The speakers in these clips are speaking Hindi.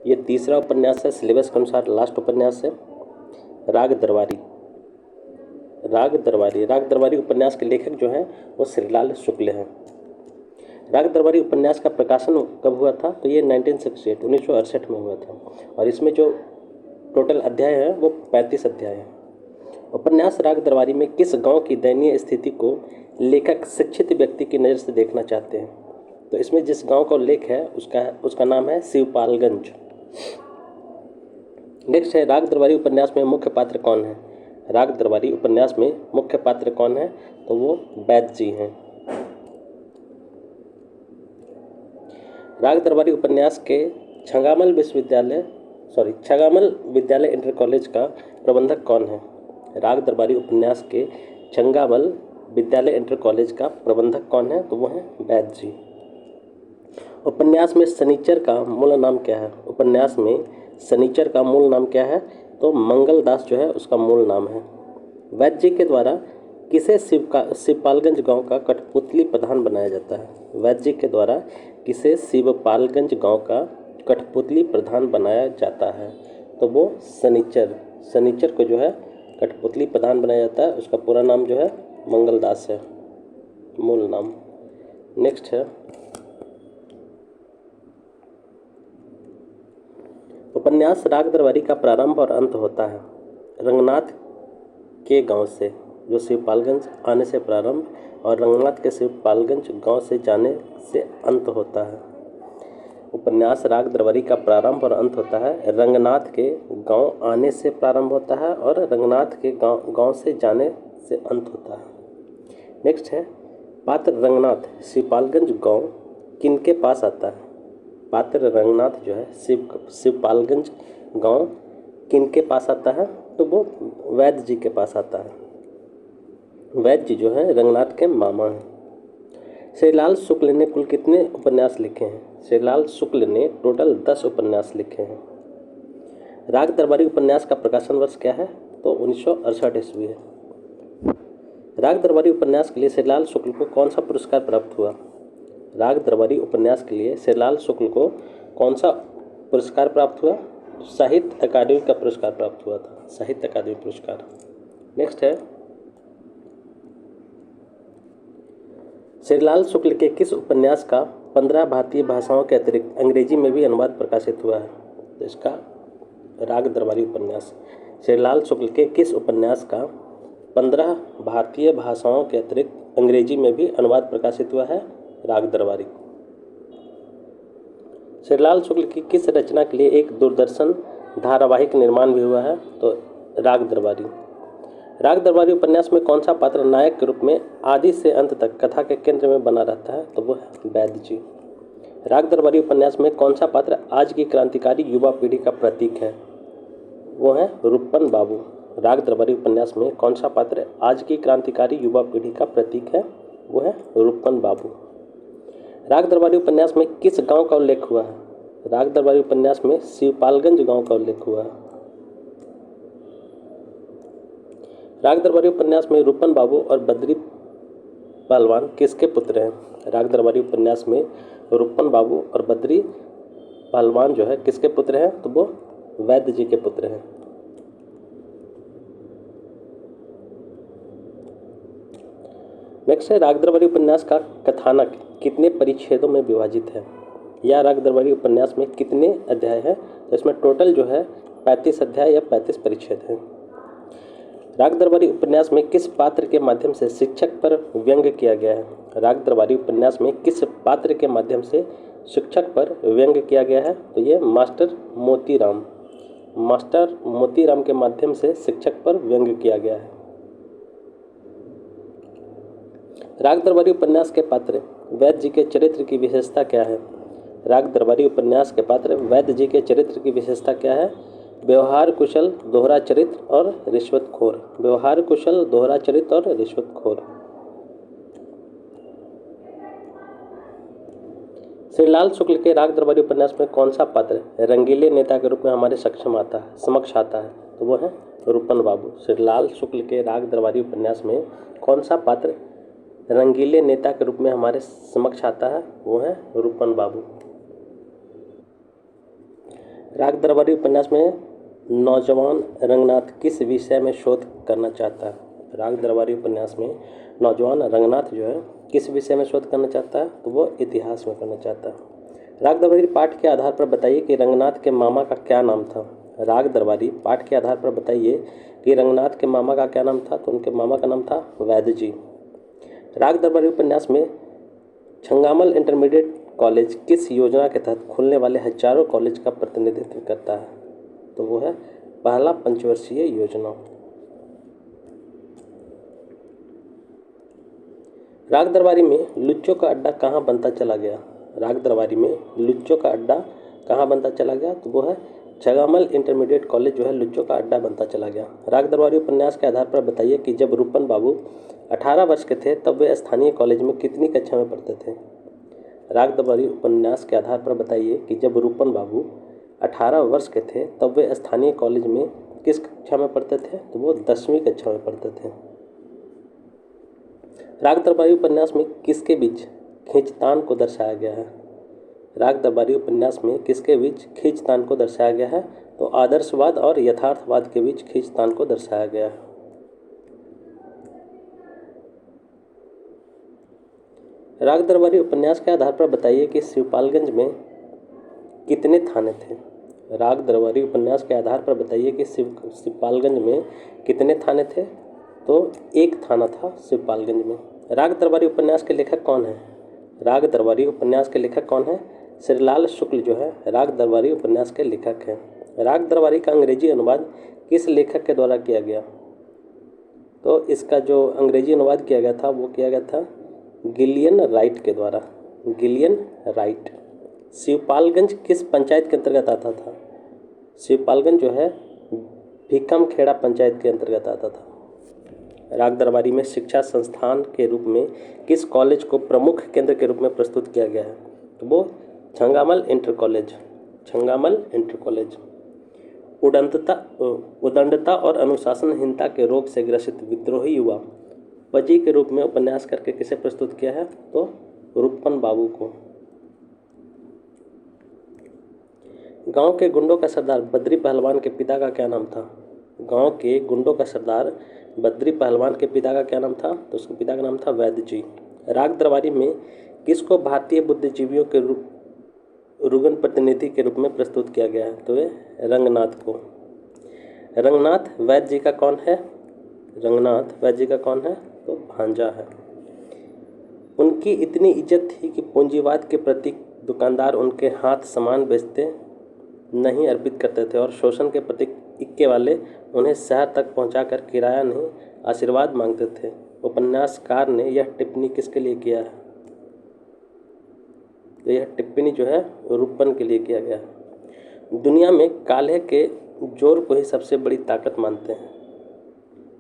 ये तीसरा उपन्यास है, सिलेबस के अनुसार लास्ट उपन्यास है। राग दरबारी। राग दरबारी उपन्यास के लेखक जो हैं वो श्रीलाल शुक्ल हैं। राग दरबारी उपन्यास का प्रकाशन कब हुआ था? तो ये 1968 में हुआ था और इसमें जो टोटल अध्याय है वो 35 अध्याय है। उपन्यास राग दरबारी में किस गांव की दयनीय स्थिति को लेखक शिक्षित व्यक्ति की नज़र से देखना चाहते हैं? तो इसमें जिस गांव का उल्लेख है उसका नाम है शिवपालगंज। नेक्स्ट है, राग दरबारी उपन्यास में मुख्य पात्र कौन है? राग दरबारी उपन्यास में मुख्य पात्र कौन है? तो वो वैद्य जी हैं। राग दरबारी उपन्यास के छंगामल विद्यालय इंटर कॉलेज का प्रबंधक कौन है? राग दरबारी उपन्यास के छंगामल विद्यालय इंटर कॉलेज का प्रबंधक कौन है? तो वो है वैद्य जी। उपन्यास में शनिचर का मूल नाम क्या है? उपन्यास में शनिचर का मूल नाम क्या है? तो मंगलदास जो है उसका मूल नाम है। वैद्य जी के द्वारा किसे शिवपालगंज गांव का कठपुतली प्रधान बनाया जाता है? वैद्य जी के द्वारा किसे शिवपालगंज गांव का कठपुतली प्रधान बनाया जाता है? तो वो शनिचर को जो है कठपुतली प्रधान बनाया जाता है। उसका पूरा नाम जो है मंगलदास है, मूल नाम। नेक्स्ट है, उपन्यास राग दरबारी का प्रारंभ और अंत होता है रंगनाथ के गांव से, जो शिवपालगंज आने से प्रारंभ और रंगनाथ के शिवपालगंज गांव से जाने से अंत होता है। उपन्यास राग दरबारी का प्रारंभ और अंत होता है रंगनाथ के गांव आने से प्रारंभ होता है और रंगनाथ के गांव से जाने से अंत होता है। नेक्स्ट है, पात्र रंगनाथ शिवपालगंज गांव किनके पास आता है? पात्र रंगनाथ जो है शिवपालगंज गांव किनके पास आता है? तो वो वैद्य जी के पास आता है। वैद्य जी जो है रंगनाथ के मामा हैं। श्रीलाल शुक्ल ने कुल कितने उपन्यास लिखे हैं? श्रीलाल शुक्ल ने टोटल 10 उपन्यास लिखे हैं। राग दरबारी उपन्यास का प्रकाशन वर्ष क्या है? तो 1968 ईस्वी है। राग दरबारी उपन्यास के लिए श्रीलाल शुक्ल को कौन सा पुरस्कार प्राप्त हुआ? राग दरबारी उपन्यास के लिए श्रीलाल शुक्ल को कौन सा पुरस्कार प्राप्त हुआ? साहित्य अकादमी का पुरस्कार प्राप्त हुआ था, साहित्य अकादमी पुरस्कार। नेक्स्ट है, श्रीलाल शुक्ल के किस उपन्यास का 15 भारतीय भाषाओं के अतिरिक्त अंग्रेजी में भी अनुवाद प्रकाशित हुआ है? तो इसका राग दरबारी उपन्यास श्रीलाल शुक्ल के किस उपन्यास का 15 भारतीय भाषाओं के अतिरिक्त अंग्रेजी में भी अनुवाद प्रकाशित हुआ है? राग दरबारी। श्रीलाल शुक्ल की किस रचना के लिए एक दूरदर्शन धारावाहिक निर्माण भी हुआ है? तो राग दरबारी। राग दरबारी उपन्यास में कौन सा पात्र नायक के रूप में आदि से अंत तक कथा के केंद्र में बना रहता है? तो वो है वैद्य जी। राग दरबारी उपन्यास में कौन सा पात्र आज की क्रांतिकारी युवा पीढ़ी का प्रतीक है? वो है रूपन बाबू। राग दरबारी उपन्यास में कौन सा पात्र आज की क्रांतिकारी युवा पीढ़ी का प्रतीक है? वो है रूपन बाबू। राग दरबारी उपन्यास में किस गांव का उल्लेख हुआ है? राग दरबारी उपन्यास में शिवपालगंज गांव का उल्लेख हुआ है। राग दरबारी उपन्यास में रूपन बाबू और बद्री पहलवान किसके पुत्र हैं? राग दरबारी उपन्यास में रूपन बाबू और बद्री पहलवान जो है किसके पुत्र हैं? तो वो वैद्य जी के पुत्र हैं। नेक्स्ट है, राग दरबारी उपन्यास का कथानक कितने परिच्छेदों में विभाजित है? या राग दरबारी उपन्यास में कितने अध्याय हैं? तो इसमें टोटल जो है 35 अध्याय या 35 परिच्छेद हैं। राग दरबारी उपन्यास में किस पात्र के माध्यम से शिक्षक पर व्यंग्य किया गया है? राग दरबारी उपन्यास में किस पात्र के माध्यम से शिक्षक पर व्यंग्य किया गया है? तो ये मास्टर मोतीराम के माध्यम से शिक्षक पर व्यंग्य किया गया है। राग दरबारी उपन्यास के पात्र वैद्य जी के चरित्र की विशेषता क्या है? राग दरबारी उपन्यास के पात्र वैद्य जी के चरित्र की विशेषता क्या है? व्यवहार कुशल, दोहरा चरित्र और रिश्वतखोर। व्यवहार कुशल, दोहरा चरित्र और रिश्वतखोर। श्रीलाल शुक्ल के राग दरबारी उपन्यास में कौन सा पात्र रंगीले नेता के रूप में हमारे समक्ष आता है? तो वो है रूपन बाबू। श्रीलाल शुक्ल के राग दरबारी उपन्यास में कौन सा पात्र रंगीले नेता के रूप में हमारे समक्ष आता है? वो है रूपन बाबू। राग दरबारी उपन्यास में नौजवान रंगनाथ किस विषय में शोध करना चाहता है? राग दरबारी उपन्यास में नौजवान रंगनाथ जो है किस विषय में शोध करना चाहता है? तो वो इतिहास में करना चाहता है। राग दरबारी पाठ के आधार पर बताइए कि रंगनाथ के मामा का क्या नाम था? राग दरबारी पाठ के आधार पर बताइए कि रंगनाथ के मामा का क्या नाम था? तो उनके मामा का नाम था वैद्य जी। राग दरबारी उपन्यास में छंगामल इंटरमीडिएट कॉलेज किस योजना के तहत खुलने वाले हजारों कॉलेज का प्रतिनिधित्व करता है? तो वो है पहला पंचवर्षीय योजना। राग दरबारी में लुच्चों का अड्डा कहाँ बनता चला गया? राग दरबारी में लुच्चों का अड्डा कहाँ बनता चला गया? तो वो है छंगामल इंटरमीडिएट कॉलेज जो है लुच्चों का अड्डा बनता चला गया। राग दरबारी उपन्यास के आधार पर बताइए कि जब रूपन बाबू 18 वर्ष के थे तब वे स्थानीय कॉलेज में कितनी कक्षा में पढ़ते थे? राग दरबारी उपन्यास के आधार पर बताइए कि जब रूपन बाबू 18 वर्ष के थे तब वे स्थानीय कॉलेज में किस कक्षा में पढ़ते थे? तो वो 10वीं कक्षा में पढ़ते थे। राग दरबारी उपन्यास में किसके बीच खींचतान को दर्शाया गया है? राग दरबारी उपन्यास में किसके बीच खींचतान को दर्शाया गया है? तो आदर्शवाद और यथार्थवाद के बीच खींचतान को दर्शाया गया है। राग दरबारी उपन्यास के आधार पर बताइए कि शिवपालगंज में कितने थाने थे? राग दरबारी उपन्यास के आधार पर बताइए कि शिवपालगंज में कितने थाने थे? तो एक थाना था शिवपालगंज में। राग दरबारी उपन्यास के लेखक कौन है? राग दरबारी उपन्यास के लेखक कौन है? श्रीलाल शुक्ल जो है राग दरबारी उपन्यास के लेखक हैं। राग दरबारी का अंग्रेजी अनुवाद किस लेखक के द्वारा किया गया? तो इसका जो अंग्रेजी अनुवाद किया गया था वो किया गया था गिलियन राइट के द्वारा। Gillian right. शिवपालगंज किस पंचायत के अंतर्गत आता था? शिवपालगंज जो है भीखमखेड़ा पंचायत के अंतर्गत आता था। राग दरबारी में शिक्षा संस्थान के रूप में किस कॉलेज को प्रमुख केंद्र के रूप में प्रस्तुत किया गया है? तो वो Changamal inter college. Changamal inter college. उदंडता और अनुशासनहीनता के रोग से ग्रसित विद्रोही युवा पजी के रूप में उपन्यास करके किसे प्रस्तुत किया है? तो रूपन बाबू को। गांव के गुंडों का सरदार बद्री पहलवान के पिता का क्या नाम था? गांव के गुंडों का सरदार बद्री पहलवान के पिता का क्या नाम था? तो उसके पिता का नाम था वैद्य जी। राग दरबारी में किसको भारतीय बुद्धिजीवियों के रुगन प्रतिनिधि के रूप में प्रस्तुत किया गया है? तो ये रंगनाथ को। रंगनाथ वैद्य जी का कौन है? रंगनाथ वैद्य जी का कौन है? तो भांजा है। उनकी इतनी इज्जत थी कि पूंजीवाद के प्रतीक दुकानदार उनके हाथ सामान बेचते नहीं अर्पित करते थे और शोषण के प्रतीक इक्के वाले उन्हें शहर तक पहुंचाकर किराया नहीं आशीर्वाद मांगते थे। उपन्यासकार ने यह टिप्पणी किसके लिए किया है? तो यह टिप्पणी जो है रूपन के लिए किया गया है। दुनिया में काल्हे के जोर को ही सबसे बड़ी ताकत मानते हैं।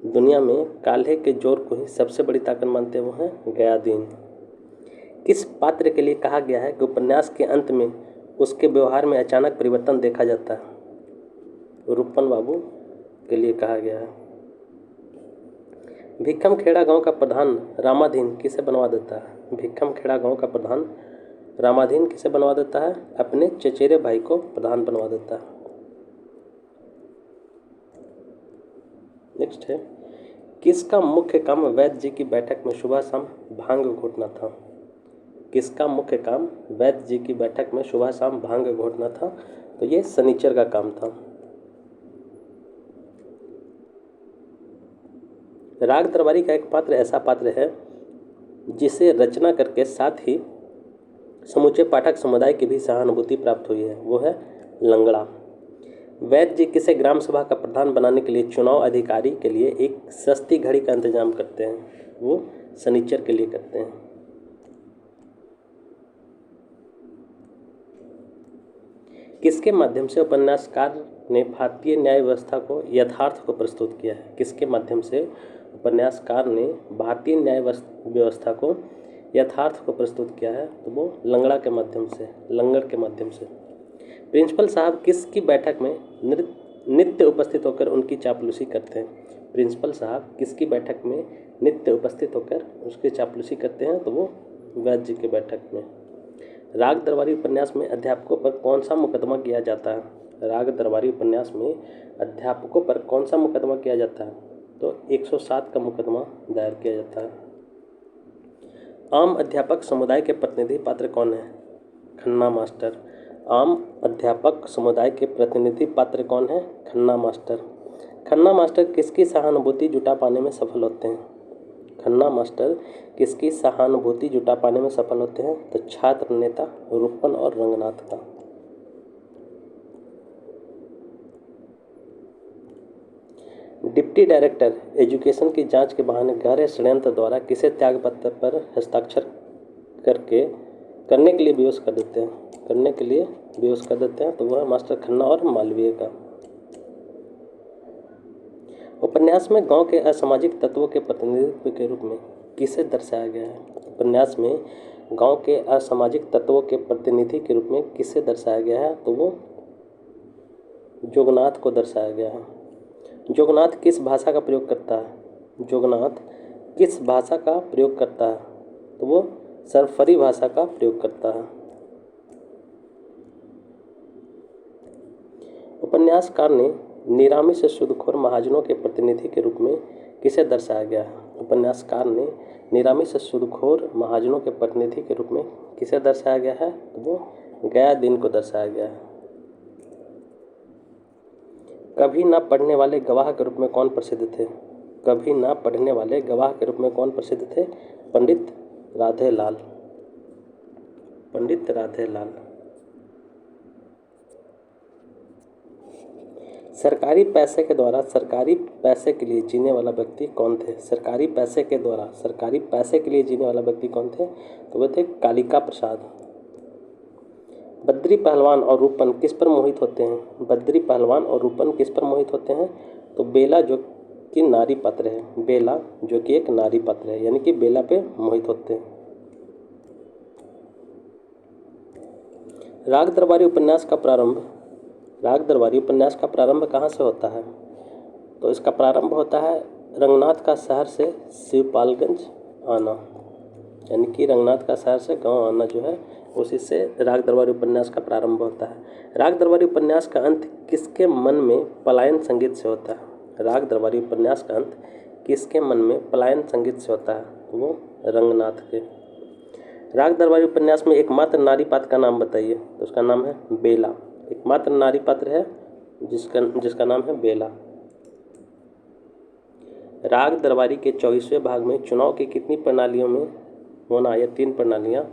दुनिया में काल्हे के जोर को ही सबसे बड़ी ताकत मानते हैं वो हैं गयादीन। किस पात्र के लिए कहा गया है कि उपन्यास के अंत में उसके व्यवहार में अचानक परिवर्तन देखा जाता है? रूपन बाबू के लिए कहा गया है। भीखमखेड़ा गांव का प्रधान रामाधीन किसे बनवा देता है? भीखमखेड़ा गांव का प्रधान रामाधीन किसे बनवा देता है? अपने चचेरे भाई को प्रधान बनवा देता है। नेक्स्ट है, किसका मुख्य काम वैद्य जी की बैठक में सुबह शाम भांग घोटना था? किसका मुख्य काम वैद्य जी की बैठक में सुबह शाम भांग घोटना था? तो ये शनिचर का काम था। राग दरबारी का एक पात्र ऐसा पात्र है जिसे रचना करके साथ ही समूचे पाठक समुदाय की भी सहानुभूति प्राप्त हुई है, वो है लंगड़ा। वैद्य जी किसे ग्राम सभा का प्रधान बनाने के लिए चुनाव अधिकारी के लिए एक सस्ती घड़ी का इंतजाम करते हैं? वो शनिचर के लिए करते हैं। किसके माध्यम से उपन्यासकार ने भारतीय न्याय व्यवस्था को यथार्थ को प्रस्तुत किया है? किसके माध्यम से उपन्यासकार ने भारतीय न्याय व्यवस्था को यथार्थ को प्रस्तुत किया है? तो वो लंगड़ा के माध्यम से, लंगड़ के माध्यम से। प्रिंसिपल साहब किसकी बैठक में नित्य उपस्थित होकर उनकी चापलूसी करते हैं? प्रिंसिपल साहब किसकी बैठक में नित्य उपस्थित होकर उसकी चापलूसी करते हैं? तो वो वैद्य जी की बैठक में। राग दरबारी उपन्यास में अध्यापकों पर कौन सा मुकदमा किया जाता है? राग दरबारी उपन्यास में अध्यापकों पर कौन सा मुकदमा किया जाता है? तो 107 का मुकदमा दायर किया जाता है। आम अध्यापक समुदाय के प्रतिनिधि पात्र कौन है? खन्ना मास्टर। आम अध्यापक समुदाय के प्रतिनिधि पात्र कौन है? खन्ना मास्टर। खन्ना मास्टर किसकी सहानुभूति जुटा पाने में सफल होते हैं? खन्ना मास्टर किसकी सहानुभूति जुटा पाने में सफल होते हैं? तो छात्र नेता रूपन और रंगनाथ का। डिप्टी डायरेक्टर एजुकेशन की जांच के बहाने गहरे षड्यंत्र द्वारा किसे त्यागपत्र पर हस्ताक्षर करने के लिए बेहोश कर देते हैं तो वह मास्टर खन्ना और मालवीय का। उपन्यास में गांव के असामाजिक तत्वों के प्रतिनिधित्व के रूप में किसे दर्शाया गया है? उपन्यास में गांव के असामाजिक तत्वों के प्रतिनिधि के रूप में किसे दर्शाया गया है? तो वो जोगनाथ को दर्शाया गया है। जोगनाथ किस भाषा का प्रयोग करता है? जोगनाथ किस भाषा का प्रयोग करता है? तो वो सरफरी भाषा का प्रयोग करता है। उपन्यासकार ने नीलामी से सूदखोर महाजनों के प्रतिनिधि के रूप में किसे दर्शाया गया है? उपन्यासकार ने नीलामी से सूदखोर महाजनों के प्रतिनिधि के रूप में किसे दर्शाया गया है? तो वो गया दिन को दर्शाया गया है। कभी ना पढ़ने वाले गवाह के रूप में कौन प्रसिद्ध थे? कभी ना पढ़ने वाले गवाह के रूप में कौन प्रसिद्ध थे? पंडित राधेलाल। पंडित राधेलाल। सरकारी पैसे के द्वारा सरकारी पैसे के लिए जीने वाला व्यक्ति कौन थे? सरकारी पैसे के द्वारा सरकारी पैसे के लिए जीने वाला व्यक्ति कौन थे? तो वे थे कालिका प्रसाद। बद्री पहलवान और रूपन किस पर मोहित होते हैं? बद्री पहलवान और रूपन किस पर मोहित होते हैं? तो बेला जो कि नारी पात्र है, बेला जो कि एक नारी पात्र है, यानी कि बेला पे मोहित होते हैं। राग दरबारी उपन्यास का प्रारंभ कहाँ से होता है? तो इसका प्रारंभ होता है रंगनाथ का शहर से शिवपालगंज आना, यानी कि रंगनाथ का शहर से गांव आना जो है उसी से राग दरबारी उपन्यास का प्रारंभ होता है। राग दरबारी उपन्यास का अंत किसके मन में पलायन संगीत से होता है? राग दरबारी उपन्यास का अंत किसके मन में पलायन संगीत से होता है? तो वो रंगनाथ के। राग दरबारी उपन्यास में एकमात्र नारी पात्र का नाम बताइए। तो उसका नाम है बेला। एकमात्र नारी पात्र है जिसका नाम है बेला। राग दरबारी के 24वें भाग में चुनाव की कितनी प्रणालियों में होना? या 3 प्रणालियाँ,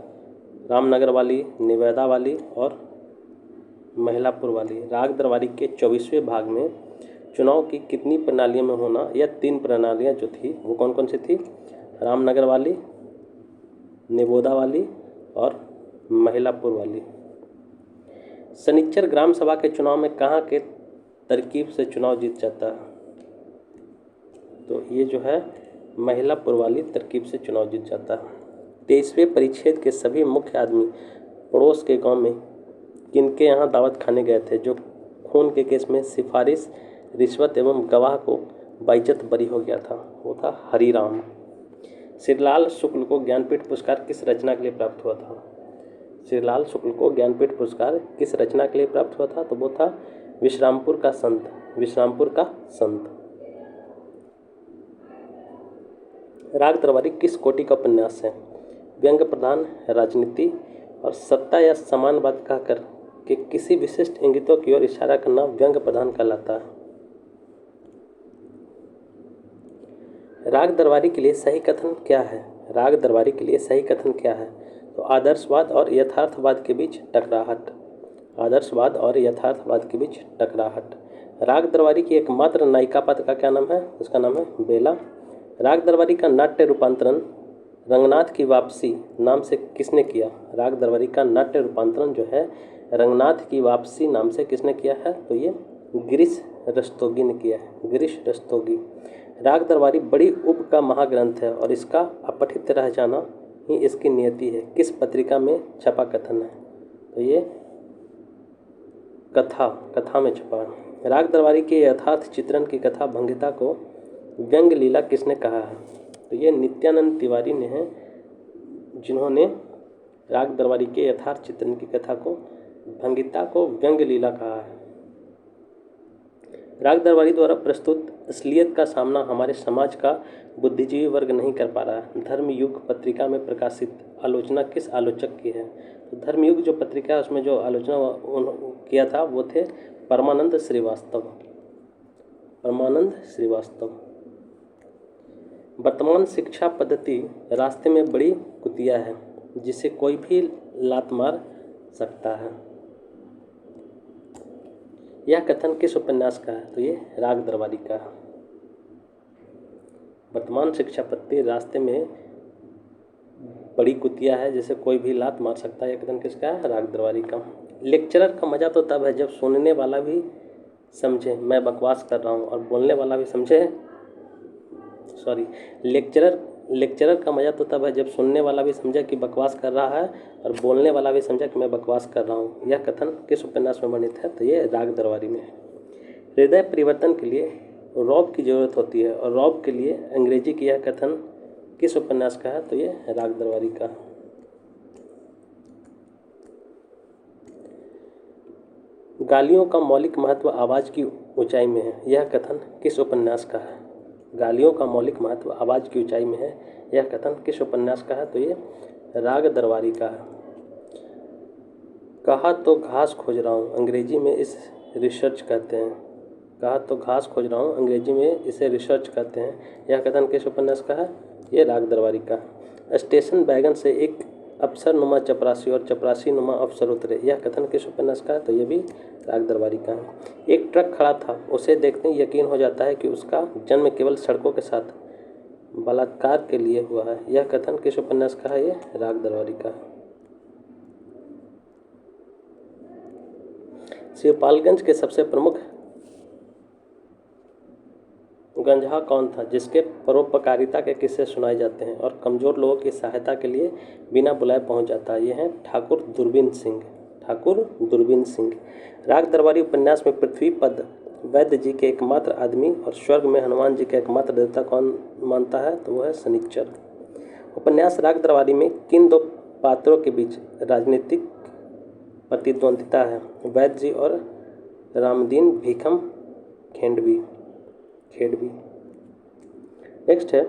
रामनगर वाली, निवेदा वाली और महिलापुर वाली। राग दरबारी के 24वें भाग में चुनाव की कितनी प्रणालियों में होना? या 3 प्रणालियाँ जो थी वो कौन कौन सी थी? रामनगर वाली, निबोदा वाली और महिलापुर वाली। शनिचर ग्राम सभा के चुनाव में कहाँ के तरकीब से चुनाव जीत जाता है? तो ये जो है महिलापुर वाली तरकीब से चुनाव जीत जाता है। 23वें परिच्छेद के सभी मुख्य आदमी पड़ोस के गांव में किनके यहाँ दावत खाने गए थे जो खून के केस में सिफारिश, रिश्वत एवं गवाह को बाइज्जत बरी हो गया था? वो था हरिराम। श्रीलाल शुक्ल को ज्ञानपीठ पुरस्कार किस रचना के लिए प्राप्त हुआ था? श्रीलाल शुक्ल को ज्ञानपीठ पुरस्कार किस रचना के लिए प्राप्त हुआ था? तो वो था विश्रामपुर का संत। विश्रामपुर का संत। राग दरबारी किस कोटि का उपन्यास है? व्यंग प्रधान, राजनीति और सत्ता या समानवाद कहकर के किसी विशिष्ट इंगितों की ओर इशारा करना व्यंग प्रधान कहलाता है। राग दरबारी के लिए सही कथन क्या है? राग दरबारी के लिए सही कथन क्या है? तो आदर्शवाद और यथार्थवाद के बीच टकराहट। आदर्शवाद और यथार्थवाद के बीच टकराहट। राग दरबारी की एकमात्र नायिका पात्र का क्या नाम है? उसका नाम है बेला। राग दरबारी का नाट्य रूपांतरण रंगनाथ की वापसी नाम से किसने किया? राग दरबारी का नाट्य रूपांतरण जो है रंगनाथ की वापसी नाम से किसने किया है? तो ये गिरीश रस्तोगी ने किया है। गिरीश रस्तोगी। राग दरबारी बड़ी उप का महाग्रंथ है और इसका अपठित रह जाना ही इसकी नियति है। किस पत्रिका में छपा कथन है? तो ये कथा में छपा है। राग दरबारी के यथार्थ चित्रण की कथा भंगिता को व्यंग लीला किसने कहा है? तो ये नित्यानंद तिवारी ने है, जिन्होंने राग दरबारी के यथार्थ चित्रण की कथा को भंगिता को व्यंग लीला कहा है। राग दरबारी द्वारा प्रस्तुत असलियत का सामना हमारे समाज का बुद्धिजीवी वर्ग नहीं कर पा रहा है। धर्मयुग पत्रिका में प्रकाशित आलोचना किस आलोचक की है? तो धर्मयुग जो पत्रिका है उसमें जो आलोचना किया था वो थे परमानंद श्रीवास्तव। परमानंद श्रीवास्तव। वर्तमान शिक्षा पद्धति रास्ते में बड़ी कुतिया है जिसे कोई भी लात मार सकता है। यह कथन किस उपन्यास का है? तो ये राग दरबारी का है। वर्तमान शिक्षा पद्धति रास्ते में बड़ी कुतिया है जिसे कोई भी लात मार सकता है। यह कथन किसका है? राग दरबारी का। लेक्चरर का मजा तो तब है जब सुनने वाला भी समझे मैं बकवास कर रहा हूँ और बोलने वाला भी समझे। लेक्चरर का मजा तो तब है जब सुनने वाला भी समझे कि बकवास कर रहा है और बोलने वाला भी समझे कि मैं बकवास कर रहा हूँ। यह कथन किस उपन्यास में वर्णित है? तो ये राग दरबारी में है। हृदय परिवर्तन के लिए रौब की जरूरत होती है और रौब के लिए अंग्रेजी की यह कथन किस उपन्यास का है? तो ये राग दरबारी का। गालियों का मौलिक महत्व आवाज़ की ऊंचाई में है। यह कथन किस उपन्यास का है? गालियों का मौलिक महत्व आवाज़ की ऊंचाई में है। यह कथन किस उपन्यास का है? तो ये राग दरबारी का है। कहा तो घास खोज रहा हूँ अंग्रेजी में इस रिसर्च कहते हैं। कहा तो घास खोज रहा हूँ अंग्रेजी में इसे रिसर्च कहते हैं। यह कथन किस उपन्यास का है? ये राग दरबारी का। स्टेशन बैगन से एक अफसर नुमा चपरासी और चपरासी नुमा अफसर उतरे। यह कथन किस उपन्यास का है? तो ये भी राग दरबारी का है। एक ट्रक खड़ा था, उसे देखते ही यकीन हो जाता है कि उसका जन्म केवल सड़कों के साथ बलात्कार के लिए हुआ है। यह कथन किस उपन्यास का है? ये राग दरबारी का है। शिवपालगंज के सबसे प्रमुख गंजहा कौन था जिसके परोपकारिता के किस्से सुनाए जाते हैं और कमज़ोर लोगों की सहायता के लिए बिना बुलाए पहुंच जाता है? ये हैं ठाकुर दूरबीन सिंह। ठाकुर दूरबीन सिंह। राग दरबारी उपन्यास में पृथ्वीपद वैद्य जी के एकमात्र आदमी और स्वर्ग में हनुमान जी के एकमात्र देवता कौन मानता है? तो वह है शनिचर। उपन्यास राग दरबारी में किन दो पात्रों के बीच राजनीतिक प्रतिद्वंदिता है? वैद्य जी और रामदीन भीखम खेड़वी। नेक्स्ट है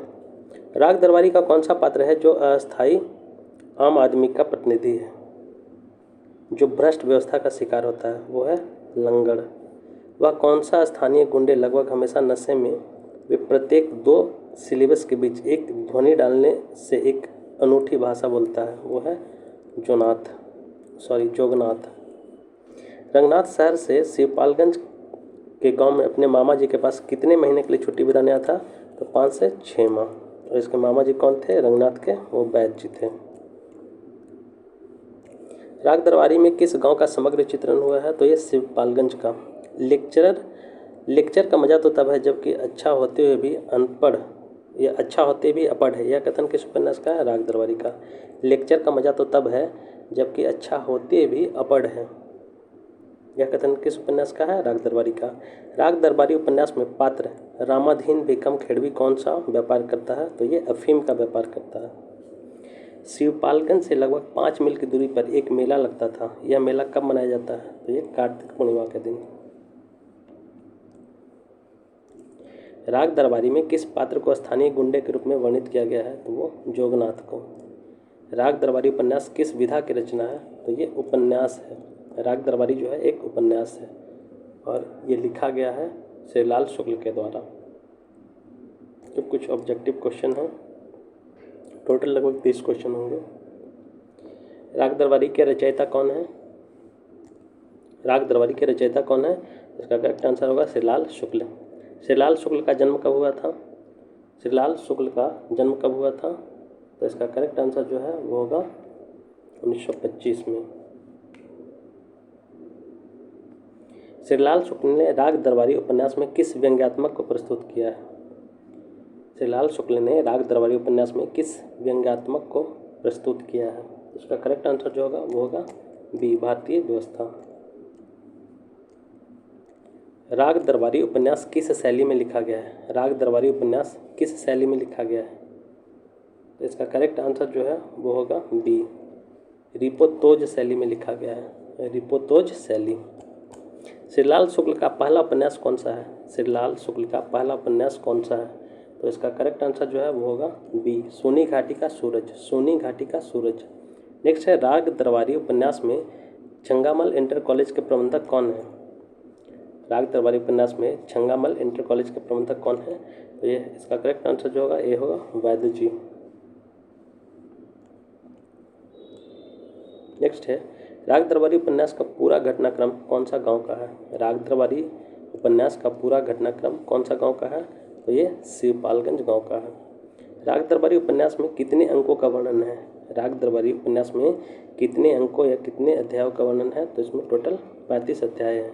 राग दरबारी का कौन सा पात्र है जो अस्थायी आम आदमी का प्रतिनिधि है, जो भ्रष्ट व्यवस्था का शिकार होता है? वो है लंगड़। वह कौन सा स्थानीय गुंडे लगभग हमेशा नशे में वे प्रत्येक 2 सिलेबस के बीच एक ध्वनि डालने से एक अनूठी भाषा बोलता है? वो है जोगनाथ। रंगनाथ शहर से शिवपालगंज के गांव में अपने मामा जी के पास कितने महीने के लिए छुट्टी बिताने आया था? तो 5 से 6 माह। और इसके मामा जी कौन थे? रंगनाथ के वो वैद्य जी थे। राग दरबारी में किस गांव का समग्र चित्रण हुआ है? तो ये शिवपालगंज का। लेक्चर का मजा तो तब है जबकि अच्छा होते हुए भी अनपढ़ या अच्छा होते भी अपढ़ है। यह कथन किस उपन्यास का है? राग दरबारी का। लेक्चर का मजा तो तब है जबकि अच्छा होते भी अपढ़ है। यह कथन किस उपन्यास का है? राग दरबारी का। राग दरबारी उपन्यास में पात्र रामाधीन भीखम खेड़वी कौन सा व्यापार करता है? तो ये अफीम का व्यापार करता है। शिवपालगंज से लगभग 5 मील की दूरी पर एक मेला लगता था। यह मेला कब मनाया जाता है? तो ये कार्तिक पूर्णिमा के दिन। राग दरबारी में किस पात्र को स्थानीय गुंडे के रूप में वर्णित किया गया है? तो वो जोगनाथ को। राग दरबारी उपन्यास किस विधा की रचना है? तो ये उपन्यास है। राग दरबारी जो है एक उपन्यास है और ये लिखा गया है श्रीलाल शुक्ल के द्वारा। तो कुछ ऑब्जेक्टिव क्वेश्चन हैं, टोटल लगभग 30 क्वेश्चन होंगे। राग दरबारी के रचयिता कौन है? राग दरबारी के रचयिता कौन है? इसका करेक्ट आंसर होगा श्रीलाल शुक्ल। श्रीलाल शुक्ल का जन्म कब हुआ था? श्रीलाल शुक्ल का जन्म कब हुआ था? तो इसका करेक्ट आंसर जो है वो होगा 1925 में। श्रीलाल शुक्ल ने राग दरबारी उपन्यास में किस व्यंग्यात्मक को प्रस्तुत किया है? श्रीलाल शुक्ल ने राग दरबारी उपन्यास में किस व्यंग्यात्मक को प्रस्तुत किया है? इसका करेक्ट आंसर जो होगा वो होगा बी, भारतीय व्यवस्था। राग दरबारी उपन्यास किस शैली में लिखा गया है? राग दरबारी उपन्यास किस शैली में लिखा गया है? तो इसका करेक्ट आंसर जो है वो होगा बी, रिपोतोज शैली में लिखा गया है, रिपोतोज शैली। श्रीलाल शुक्ल का पहला उपन्यास कौन सा है? श्रीलाल शुक्ल का पहला उपन्यास कौन सा है? तो इसका करेक्ट आंसर जो है वो होगा बी, सोनी घाटी का सूरज, सोनी घाटी का सूरज। नेक्स्ट है, राग दरबारी उपन्यास में छंगामल इंटर कॉलेज के प्रबंधक कौन है? राग दरबारी उपन्यास में छंगामल इंटर कॉलेज के प्रबंधक कौन है? तो ये इसका करेक्ट आंसर जो होगा ये होगा वैद्य जी। नेक्स्ट है, राग दरबारी उपन्यास का पूरा घटनाक्रम कौन सा गांव का है? राग दरबारी उपन्यास का पूरा घटनाक्रम कौन सा गांव का है? तो ये शिवपालगंज गांव का है। राग दरबारी उपन्यास में कितने अंकों का वर्णन है? राग दरबारी उपन्यास में कितने अंकों या कितने अध्यायों का वर्णन है? तो इसमें टोटल 35 अध्याय हैं।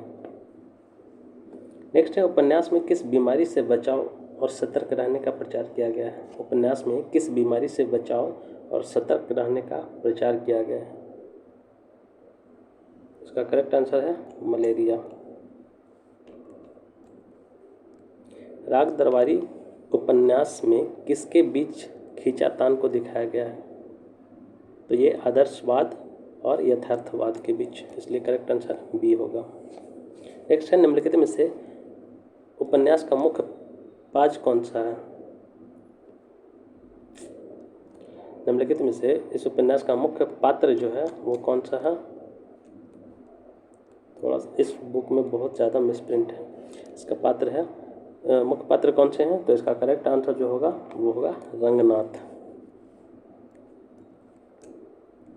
नेक्स्ट है, उपन्यास में किस बीमारी से बचाव और सतर्क रहने का प्रचार किया गया है? उपन्यास में किस बीमारी से बचाव और सतर्क रहने का प्रचार किया गया है? इसका करेक्ट आंसर है मलेरिया। राग दरबारी उपन्यास में किसके बीच खींचातान को दिखाया गया है? तो ये आदर्शवाद और यथार्थवाद के बीच, इसलिए करेक्ट आंसर बी होगा। नेक्स्ट है, निम्नलिखित में से उपन्यास का मुख्य पाज कौन सा है? निम्नलिखित में से इस उपन्यास का मुख्य पात्र जो है वो कौन सा है? थोड़ा इस बुक में बहुत ज़्यादा मिसप्रिंट है। इसका पात्र है, मुख्य पात्र कौन से हैं? तो इसका करेक्ट आंसर जो होगा वो होगा रंगनाथ।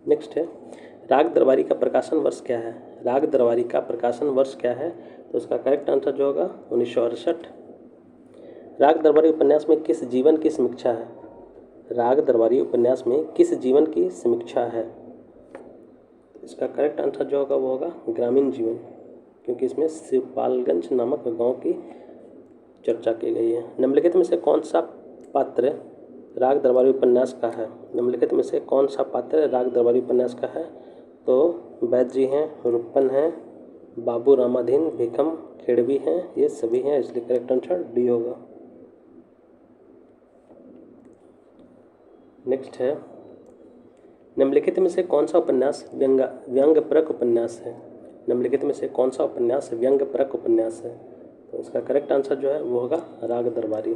नेक्स्ट है, राग दरबारी का प्रकाशन वर्ष क्या है? राग दरबारी का प्रकाशन वर्ष क्या है? तो इसका करेक्ट आंसर जो होगा 1968। राग दरबारी उपन्यास में किस जीवन की समीक्षा है? राग दरबारी उपन्यास में किस जीवन की समीक्षा है? इसका करेक्ट आंसर जो होगा वो होगा ग्रामीण जीवन, क्योंकि इसमें शिवपालगंज नामक गांव की चर्चा की गई है। निम्नलिखित में से कौन सा पात्र राग दरबारी उपन्यास का है? निम्नलिखित में से कौन सा पात्र राग दरबारी उपन्यास का है? तो वैद्य जी हैं, रुपन हैं, बाबू रामाधीन, भिकम खेड़वी हैं, ये सभी हैं, इसलिए करेक्ट आंसर डी होगा। नेक्स्ट है, निम्नलिखित में से कौन सा उपन्यास व्यंग्यपरक उपन्यास है? निम्नलिखित में से कौन सा उपन्यास व्यंग्यपरक उपन्यास है? तो इसका करेक्ट आंसर जो है वो होगा राग दरबारी।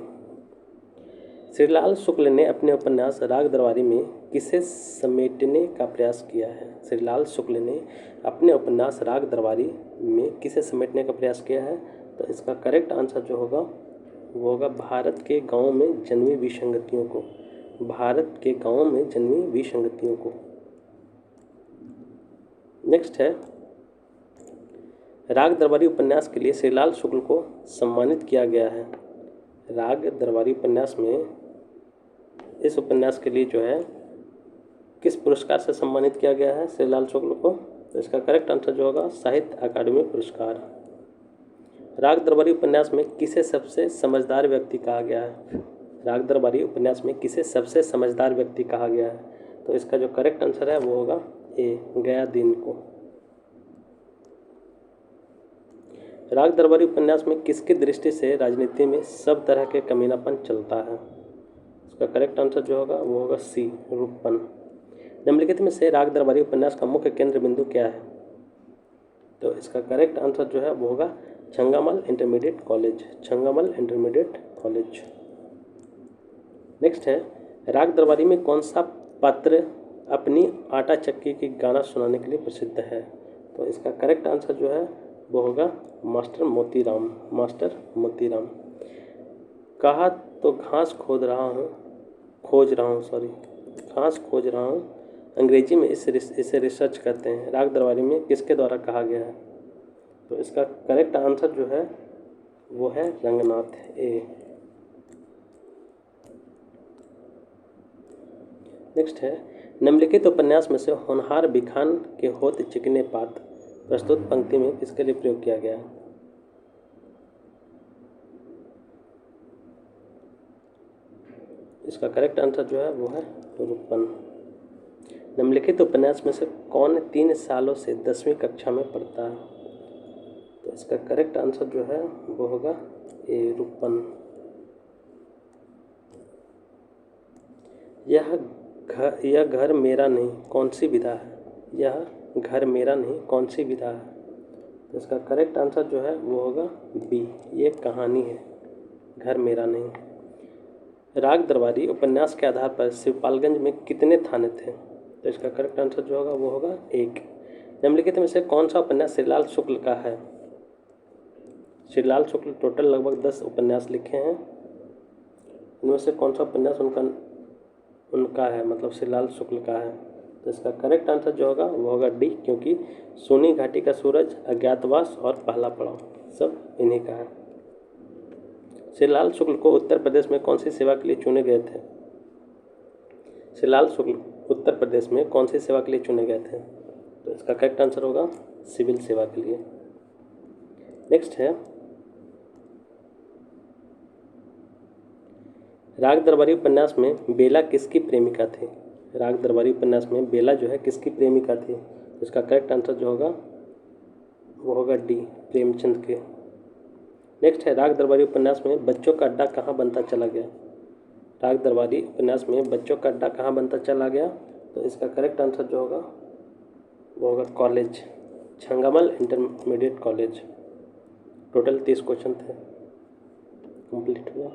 श्रीलाल शुक्ल ने अपने उपन्यास राग दरबारी में किसे समेटने का प्रयास किया है? श्रीलाल शुक्ल ने अपने उपन्यास राग दरबारी में किसे समेटने का प्रयास किया है? तो इसका करेक्ट आंसर जो होगा वो होगा भारत के गाँव में जन्मी विसंगतियों को, भारत के गाँव में जन्मी विसंगतियों को। नेक्स्ट है, राग दरबारी उपन्यास के लिए श्रीलाल शुक्ल को सम्मानित किया गया है। राग दरबारी उपन्यास में इस उपन्यास के लिए जो है किस पुरस्कार से सम्मानित किया गया है श्रीलाल शुक्ल को? तो इसका करेक्ट आंसर जो होगा साहित्य अकादमी पुरस्कार। राग दरबारी उपन्यास में किसे सबसे समझदार व्यक्ति कहा गया है? राग दरबारी उपन्यास में किसे सबसे समझदार व्यक्ति कहा गया है? तो इसका जो करेक्ट आंसर है वो होगा ए, गयादीन को। राग दरबारी उपन्यास में किसकी दृष्टि से राजनीति में सब तरह के कमीनापन चलता है? इसका करेक्ट आंसर जो होगा वो होगा सी, रूपन। निम्नलिखित में से राग दरबारी उपन्यास का मुख्य केंद्र बिंदु क्या है? तो इसका करेक्ट आंसर जो है वो होगा Changamal intermediate college, Changamal intermediate college. Next है, राग दरबारी में कौन सा पात्र अपनी आटा चक्की की गाना सुनाने के लिए प्रसिद्ध है? तो इसका करेक्ट आंसर जो है वो होगा मास्टर मोतीराम, मास्टर मोतीराम। कहा तो घास खोज रहा हूँ घास खोज रहा हूँ, अंग्रेजी में इसे रिसर्च करते हैं, राग दरबारी में किसके द्वारा कहा गया है? तो इसका करेक्ट आंसर जो है वो है रंगनाथ, ए। नेक्स्ट है, निम्नलिखित उपन्यास में से होनहार बिखान के होत चिकने पात प्रस्तुत पंक्ति में किसके लिए प्रयोग किया गया है? इसका करेक्ट आंसर जो है वो है रूपन। निम्नलिखित उपन्यास में से कौन 3 सालों से 10वीं कक्षा में पढ़ता है? तो इसका करेक्ट आंसर जो है वो होगा ए, रूपन। यह घर मेरा नहीं कौन सी विधा है? यह घर मेरा नहीं कौन सी विधा है। तो इसका करेक्ट आंसर जो है वो होगा बी, ये कहानी है, घर मेरा नहीं। राग दरबारी उपन्यास के आधार पर शिवपालगंज में कितने थाने थे। तो इसका करेक्ट आंसर जो होगा वो होगा 1। निम्नलिखित में से कौन सा उपन्यास श्रीलाल शुक्ल का है। श्रीलाल शुक्ल टोटल लगभग 10 उपन्यास लिखे हैं, इनमें से कौन सा उपन्यास उनका है, मतलब श्रीलाल शुक्ल का है। तो इसका करेक्ट आंसर जो होगा वो होगा डी, क्योंकि सोनी घाटी का सूरज, अज्ञातवास और पहला पड़ाव सब इन्हीं का है। श्रीलाल शुक्ल को उत्तर प्रदेश में कौन सी सेवा के लिए चुने गए थे। श्रीलाल शुक्ल उत्तर प्रदेश में कौन सी सेवा के लिए चुने गए थे। तो इसका करेक्ट आंसर होगा सिविल सेवा के लिए। नेक्स्ट है राग दरबारी उपन्यास में बेला किसकी प्रेमिका थी। राग दरबारी उपन्यास में बेला जो है किसकी प्रेमिका थी। इसका करेक्ट आंसर जो होगा वो होगा डी, प्रेमचंद के। नेक्स्ट है राग दरबारी उपन्यास में बच्चों का अड्डा कहाँ बनता चला गया। राग दरबारी उपन्यास में बच्चों का अड्डा कहाँ बनता चला गया। तो इसका करेक्ट आंसर जो होगा वो होगा college, Changamal intermediate college. Total 30 question थे, कंप्लीट हुआ।